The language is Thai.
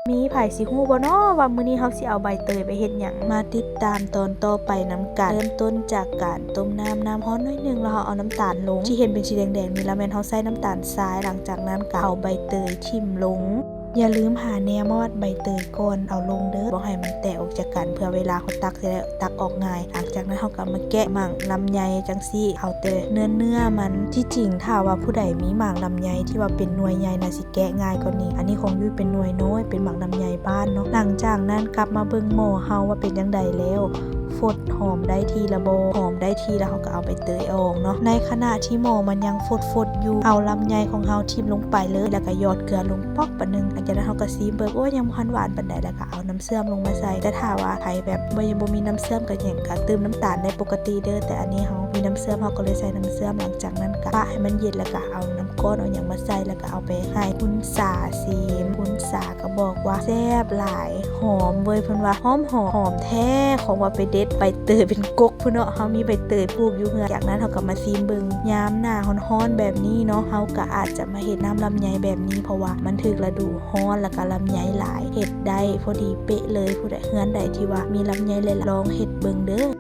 มีไผสิฮู้บ่น้อว่ามื้อนี้เฮาสิเอาใบเตยไปเฮ็ดหยังมาติดตามตอนต่อไปนำกันเริ่มต้นจากการต้มน้ำร้อนน้อยนึงแล้วเฮาเอาน้ำตาลลงที่เห็นเป็นสีแดงๆนี่แล้วแม่นเฮาใส่น้ำตาลทรายหลังจากนั้นก็เอาใบเตยทิ่มลงอย่าลืมหาแนวมาวัดใบเตยก่อนเอาลงเด้อบ่ให้มันแตกออกจากกันเพื่อเวลาเฮาตักสิได้ตักออกง่ายหลังจากนั้นเฮาก็มาแกะหมากลำไยจังซี่เอาแต่เนื้อมันที่จริงถ้าว่าผู้ใดมีหมากลำไยที่ว่าเป็นหน่วยใหญ่น่ะสิแกะง่ายกว่านี้อันนี้ของยุ้ยเป็นหน่วยน้อยเป็นหมากลำไยบ้านเนาะหลังจากนั้นกลับมาเบิ่งหม้อเฮาว่าเป็นจังไดแล้วฟดหอมได้ทีละบ่หอมได้ทีแล้วเฮาก็เอาไปเตยออกเนาะในขณะที่หม้อมันยังฟดอยู่เอาลำไยของเฮาทิ่มลงไปเลยแล้วก็หยอดเกลือลงป๊อกปะนึงหลังจากนั้นเฮาก็ซีมเบิ่งโอ้ยังบ่ทันหวานปานใดแล้วก็เอาน้ำเชื่อมลงมาใส่แต่ถ้าว่าใครแบบบ่มีน้ำเชื่อมก็หยังก็เติมน้ำตาลได้ปกติเด้อแต่อันนี้เฮามีน้ำเชื่อมเฮาก็เลยใส่น้ำเชื่อมหลังจากนั้นก็ปะให้มันเย็นแล้วก็เอาน้ำก้อนเอาหยังมาใส่แล้วก็เอาไปให้คุณสาซีมคุณสาก็บอกว่าแซ่บหลายหอมเว้ยเพิ่นว่าหอมแท้ของว่าไปเด็ดใบเตยเป็นกกพุ่นเนาะเฮามีใบเตยปลูกอยู่เฮือนจากนั้นเฮาก็มาซีมเบิ่งยามหน้าร้อนๆแบบนี้เนาะเฮาก็อาจจะมาเฮ็ดน้ำลำไยแบบนี้เพราะว่ามันถึกฤดูร้อนแล้วก็ลำไยหลายเฮ็ดได้พอดีเป๊ะเลยผู้ใดเฮือนใดที่ว่ามีลำไยหลายๆลองเฮ็ดเบิ่งเด้อ